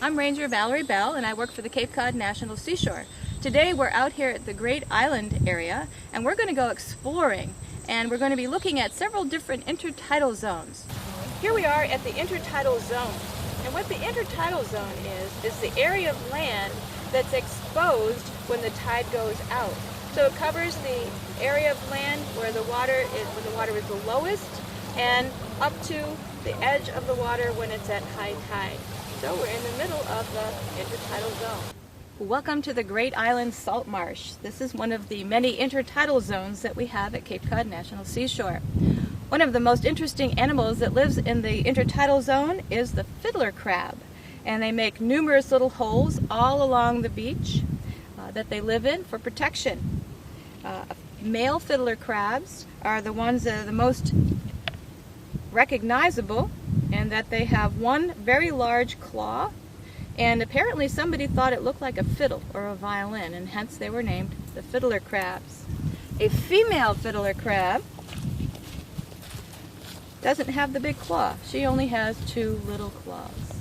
I'm Ranger Val Bell and I work for the Cape Cod National Seashore. Today we're out here at the Great Island area and we're going to go exploring, and we're going to be looking at several different intertidal zones. Here we are at the Intertidal Zone, and what the Intertidal Zone is the area of land that's exposed when the tide goes out. So it covers the area of land where the water is the lowest and up to the edge of the water when it's at high tide. So we're in the middle of the Intertidal Zone. Welcome to the Great Island Salt Marsh. This is one of the many intertidal zones that we have at Cape Cod National Seashore. One of the most interesting animals that lives in the Intertidal Zone is the Fiddler Crab. And they make numerous little holes all along the beach that they live in for protection. Male Fiddler Crabs are the ones that are the most recognizable, and that they have one very large claw, and apparently somebody thought it looked like a fiddle or a violin, and hence they were named the Fiddler Crabs. A female Fiddler Crab doesn't have the big claw. She only has two little claws.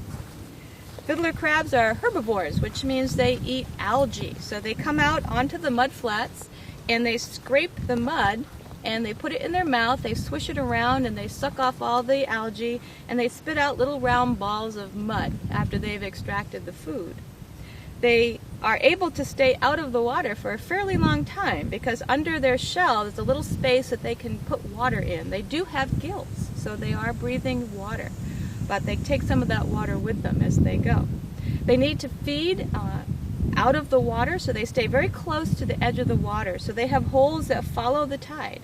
Fiddler Crabs are herbivores, which means they eat algae. So they come out onto the mud flats and they scrape the mud and they put it in their mouth, they swish it around, and they suck off all the algae, and they spit out little round balls of mud after they've extracted the food. They are able to stay out of the water for a fairly long time because under their shell is a little space that they can put water in. They do have gills, so they are breathing water, but they take some of that water with them as they go. They need to feed out of the water, so they stay very close to the edge of the water. So they have holes that follow the tide.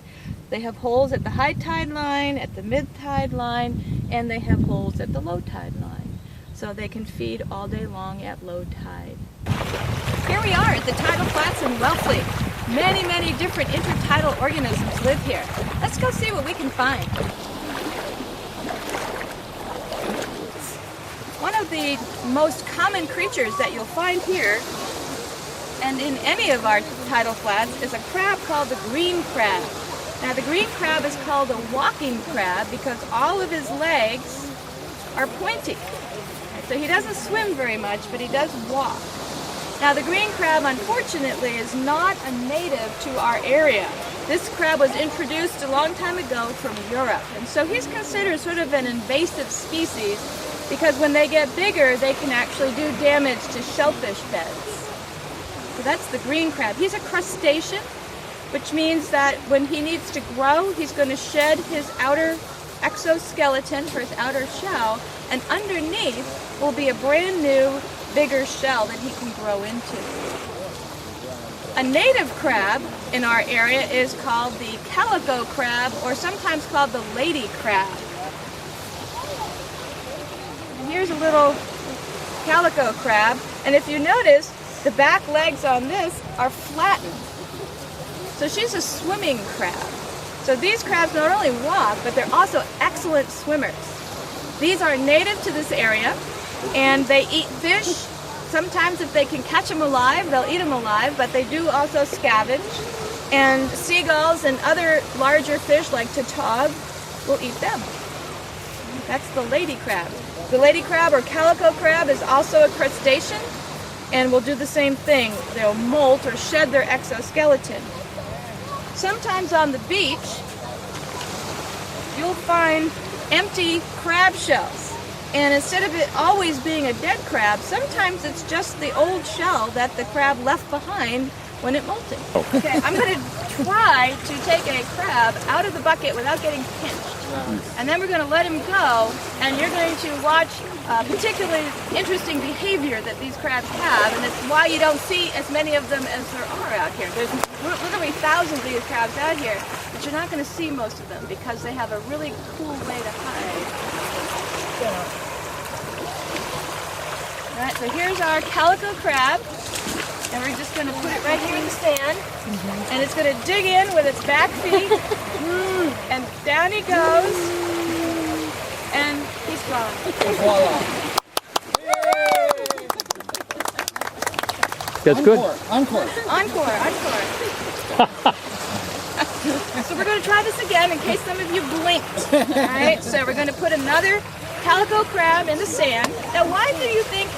They have holes at the high tide line, at the mid tide line, and they have holes at the low tide line. So they can feed all day long at low tide. Here we are at the Tidal Flats in Wellfleet. Many, many different intertidal organisms live here. Let's go see what we can find. One of the most common creatures that you'll find here and in any of our tidal flats is a crab called the green crab. Now the green crab is called a walking crab because all of his legs are pointy. So he doesn't swim very much, but he does walk. Now the green crab, unfortunately, is not a native to our area. This crab was introduced a long time ago from Europe, and so he's considered sort of an invasive species because when they get bigger, they can actually do damage to shellfish beds. So that's the green crab. He's a crustacean, which means that when he needs to grow, he's going to shed his outer exoskeleton, or his outer shell, and underneath will be a brand new, bigger shell that he can grow into. A native crab in our area is called the calico crab, or sometimes called the lady crab. And here's a little calico crab, and if you notice, the back legs on this are flattened. So she's a swimming crab. So these crabs not only walk, but they're also excellent swimmers. These are native to this area, and they eat fish. Sometimes if they can catch them alive, they'll eat them alive, but they do also scavenge. And seagulls and other larger fish like tautog will eat them. That's the lady crab. The lady crab or calico crab is also a crustacean and will do the same thing. They'll molt or shed their exoskeleton. Sometimes on the beach, you'll find empty crab shells. And instead of it always being a dead crab, sometimes it's just the old shell that the crab left behind when it molted. Okay, I'm going to try to take a crab out of the bucket without getting pinched. And then we're going to let him go, and you're going to watch particularly interesting behavior that these crabs have, and it's why you don't see as many of them as there are out here. There's literally thousands of these crabs out here, but you're not going to see most of them because they have a really cool way to hide. Alright, so here's our calico crab, and we're just going to put it right here in the sand, and it's going to dig in with its back feet, and down he goes, and he's gone. Voila. That's good. Encore. So we're going to try this again in case some of you blinked. Alright, so we're going to put another calico crab in the sand. Now why do you think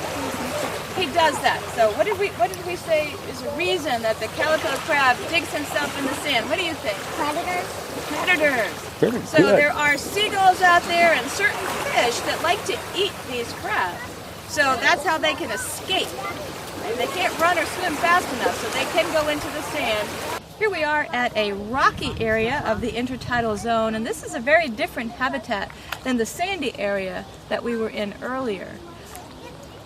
does that? So what did we say is a reason that the calico crab digs himself in the sand? What do you think? Predators? Predators. Very So good. there are seagulls out there and certain fish that like to eat these crabs. So that's how they can escape. And they can't run or swim fast enough, so they can go into the sand. Here we are at a rocky area of the Intertidal Zone, and this is a very different habitat than the sandy area that we were in earlier.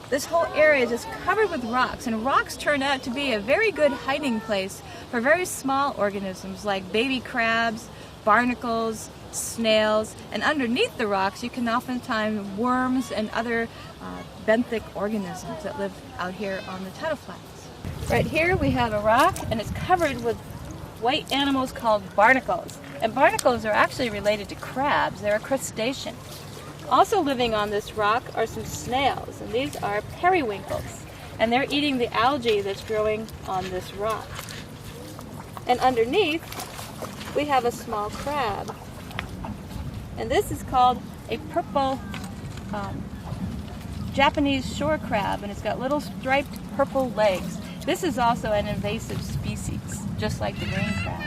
This whole area is just covered with rocks, and rocks turn out to be a very good hiding place for very small organisms like baby crabs, barnacles, snails, and underneath the rocks you can often find worms and other benthic organisms that live out here on the tidal flats. Right here we have a rock, and it's covered with white animals called barnacles. And barnacles are actually related to crabs. They're a crustacean. Also living on this rock are some snails, and these are periwinkles. And they're eating the algae that's growing on this rock. And underneath, we have a small crab. And this is called a purple Japanese shore crab, and it's got little striped purple legs. This is also an invasive species, just like the green crab.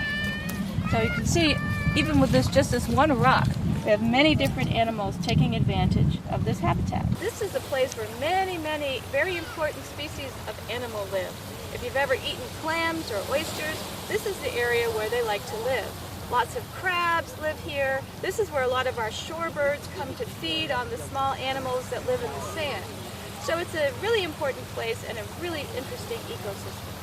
So you can see, even with just this one rock, we have many different animals taking advantage of this habitat. This is a place where many, many very important species of animal live. If you've ever eaten clams or oysters, this is the area where they like to live. Lots of crabs live here. This is where a lot of our shorebirds come to feed on the small animals that live in the sand. So it's a really important place and a really interesting ecosystem.